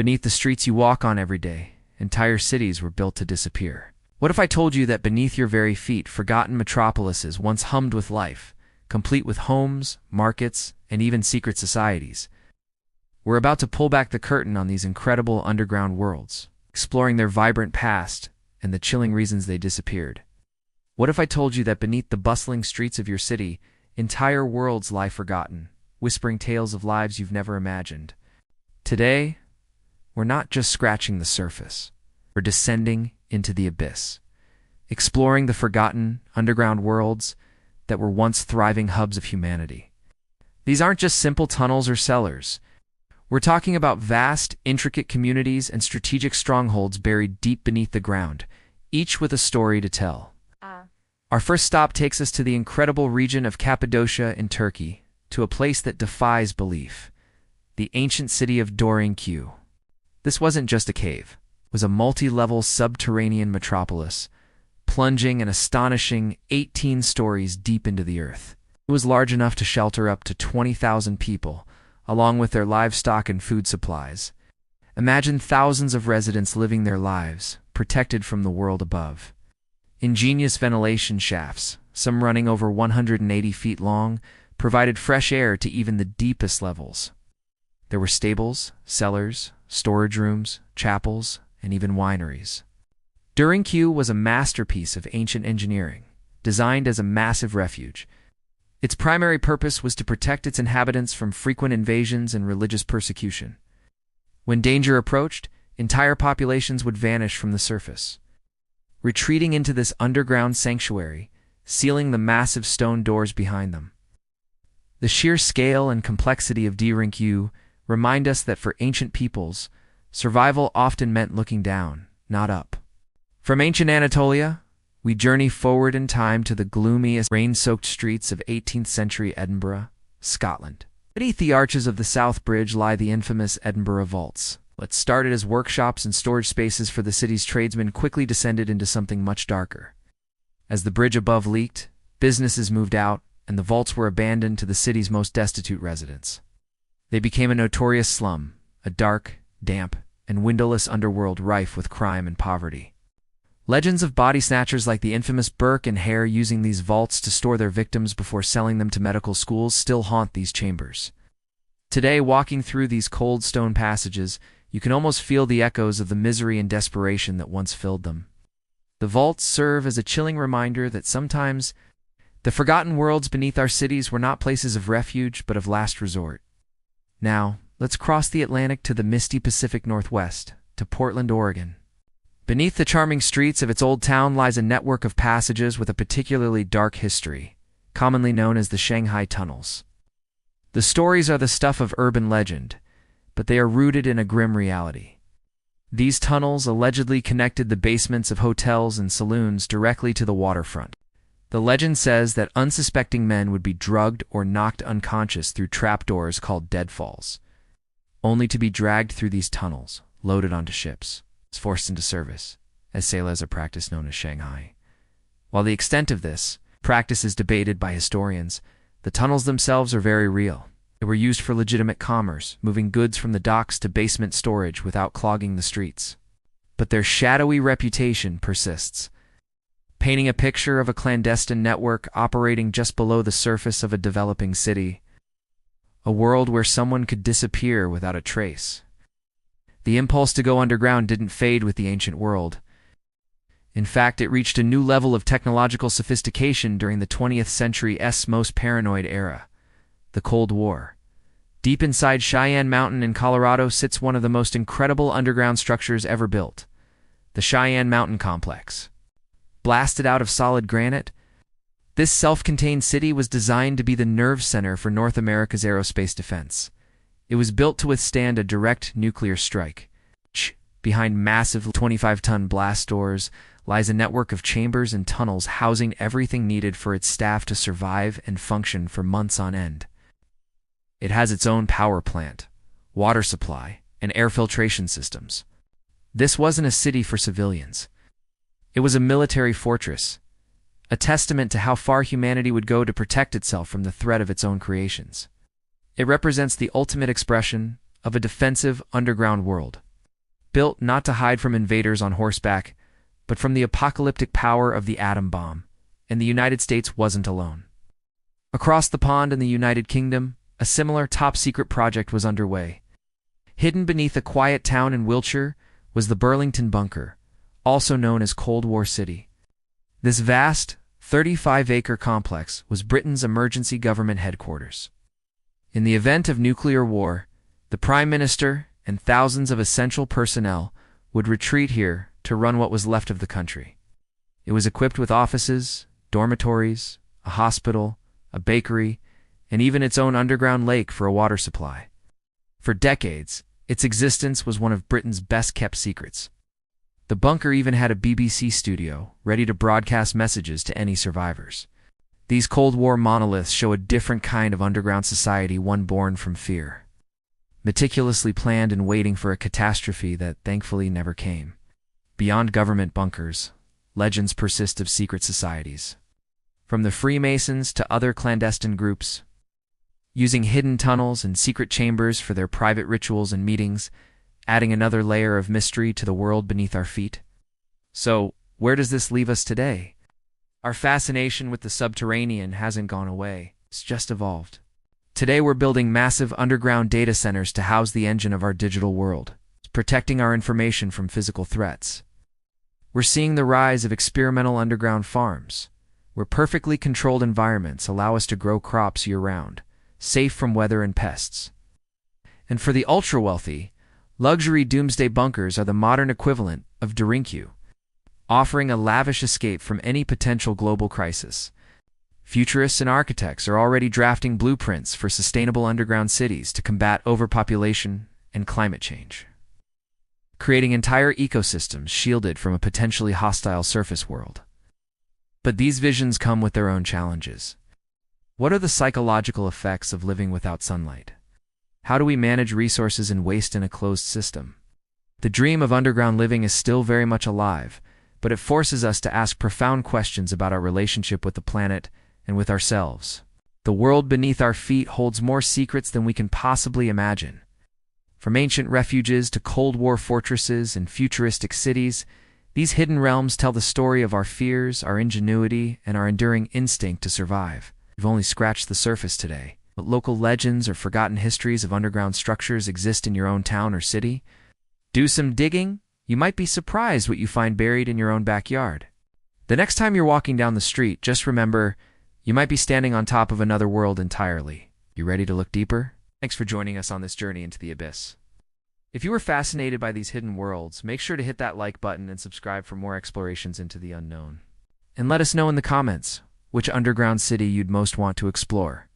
Beneath the streets you walk on every day, entire cities were built to disappear. What if I told you that beneath your very feet, forgotten metropolises once hummed with life, complete with homes, markets, and even secret societies? We're about to pull back the curtain on these incredible underground worlds, exploring their vibrant past and the chilling reasons they disappeared. What if I told you that beneath the bustling streets of your city, entire worlds lie forgotten, whispering tales of lives you've never imagined? Today, we're not just scratching the surface. We're descending into the abyss, exploring the forgotten underground worlds that were once thriving hubs of humanity. These aren't just simple tunnels or cellars. We're talking about vast, intricate communities and strategic strongholds buried deep beneath the ground, each with a story to tell. Our first stop takes us to the incredible region of Cappadocia in Turkey, to a place that defies belief, the ancient city of Dorinkyu. This wasn't just a cave. It was a multi-level subterranean metropolis, plunging an astonishing 18 stories deep into the earth. It was large enough to shelter up to 20,000 people, along with their livestock and food supplies. Imagine thousands of residents living their lives, protected from the world above. Ingenious ventilation shafts, some running over 180 feet long, provided fresh air to even the deepest levels. There were stables, cellars, storage rooms, chapels, and even wineries. Dorinkyu was a masterpiece of ancient engineering, designed as a massive refuge. Its primary purpose was to protect its inhabitants from frequent invasions and religious persecution. When danger approached, entire populations would vanish from the surface, retreating into this underground sanctuary, sealing the massive stone doors behind them. The sheer scale and complexity of Dorinkyu remind us that for ancient peoples, survival often meant looking down, not up. From ancient Anatolia, we journey forward in time to the gloomy, rain-soaked streets of 18th century Edinburgh, Scotland. Beneath the arches of the South Bridge lie the infamous Edinburgh vaults. What started as workshops and storage spaces for the city's tradesmen quickly descended into something much darker. As the bridge above leaked, businesses moved out, and the vaults were abandoned to the city's most destitute residents. They became a notorious slum, a dark, damp, and windowless underworld rife with crime and poverty. Legends of body snatchers like the infamous Burke and Hare using these vaults to store their victims before selling them to medical schools still haunt these chambers. Today, walking through these cold stone passages, you can almost feel the echoes of the misery and desperation that once filled them. The vaults serve as a chilling reminder that sometimes the forgotten worlds beneath our cities were not places of refuge but of last resort. Now, let's cross the Atlantic to the misty Pacific Northwest, to Portland, Oregon. Beneath the charming streets of its old town lies a network of passages with a particularly dark history, commonly known as the Shanghai Tunnels. The stories are the stuff of urban legend, but they are rooted in a grim reality. These tunnels allegedly connected the basements of hotels and saloons directly to the waterfront. The legend says that unsuspecting men would be drugged or knocked unconscious through trapdoors called deadfalls, only to be dragged through these tunnels, loaded onto ships, forced into service, as sailors a practice known as Shanghai. While the extent of this practice is debated by historians, the tunnels themselves are very real. They were used for legitimate commerce, moving goods from the docks to basement storage without clogging the streets. But their shadowy reputation persists, painting a picture of a clandestine network operating just below the surface of a developing city, a world where someone could disappear without a trace. The impulse to go underground didn't fade with the ancient world. In fact, it reached a new level of technological sophistication during the 20th century's most paranoid era, the Cold War. Deep inside Cheyenne Mountain in Colorado sits one of the most incredible underground structures ever built, the Cheyenne Mountain Complex. Blasted out of solid granite, this self-contained city was designed to be the nerve center for North America's aerospace defense. It was built to withstand a direct nuclear strike. Behind massive 25-ton blast doors lies a network of chambers and tunnels housing everything needed for its staff to survive and function for months on end. It has its own power plant, water supply, and air filtration systems. This wasn't a city for civilians. It was a military fortress, a testament to how far humanity would go to protect itself from the threat of its own creations. It represents the ultimate expression of a defensive underground world, built not to hide from invaders on horseback, but from the apocalyptic power of the atom bomb, and the United States wasn't alone. Across the pond in the United Kingdom, a similar top-secret project was underway. Hidden beneath a quiet town in Wiltshire was the Burlington Bunker, also known as Cold War City. This vast, 35-acre complex was Britain's emergency government headquarters. In the event of nuclear war, the Prime Minister and thousands of essential personnel would retreat here to run what was left of the country. It was equipped with offices, dormitories, a hospital, a bakery, and even its own underground lake for a water supply. For decades, its existence was one of Britain's best-kept secrets. The bunker even had a BBC studio ready to broadcast messages to any survivors. These Cold War monoliths show a different kind of underground society, one born from fear. Meticulously planned and waiting for a catastrophe that thankfully never came. Beyond government bunkers, legends persist of secret societies. From the Freemasons to other clandestine groups, using hidden tunnels and secret chambers for their private rituals and meetings, adding another layer of mystery to the world beneath our feet. So, where does this leave us today? Our fascination with the subterranean hasn't gone away, it's just evolved. Today we're building massive underground data centers to house the engine of our digital world, protecting our information from physical threats. We're seeing the rise of experimental underground farms, where perfectly controlled environments allow us to grow crops year-round, safe from weather and pests. And for the ultra-wealthy, luxury doomsday bunkers are the modern equivalent of Dorinkyu, offering a lavish escape from any potential global crisis. Futurists and architects are already drafting blueprints for sustainable underground cities to combat overpopulation and climate change, creating entire ecosystems shielded from a potentially hostile surface world. But these visions come with their own challenges. What are the psychological effects of living without sunlight? How do we manage resources and waste in a closed system? The dream of underground living is still very much alive, but it forces us to ask profound questions about our relationship with the planet and with ourselves. The world beneath our feet holds more secrets than we can possibly imagine. From ancient refuges to Cold War fortresses and futuristic cities, these hidden realms tell the story of our fears, our ingenuity, and our enduring instinct to survive. We've only scratched the surface today, but local legends or forgotten histories of underground structures exist in your own town or city. Do some digging. You might be surprised what you find buried in your own backyard. The next time you're walking down the street, just remember, you might be standing on top of another world entirely. You ready to look deeper? Thanks for joining us on this journey into the abyss. If you were fascinated by these hidden worlds, make sure to hit that like button and subscribe for more explorations into the unknown. And let us know in the comments which underground city you'd most want to explore.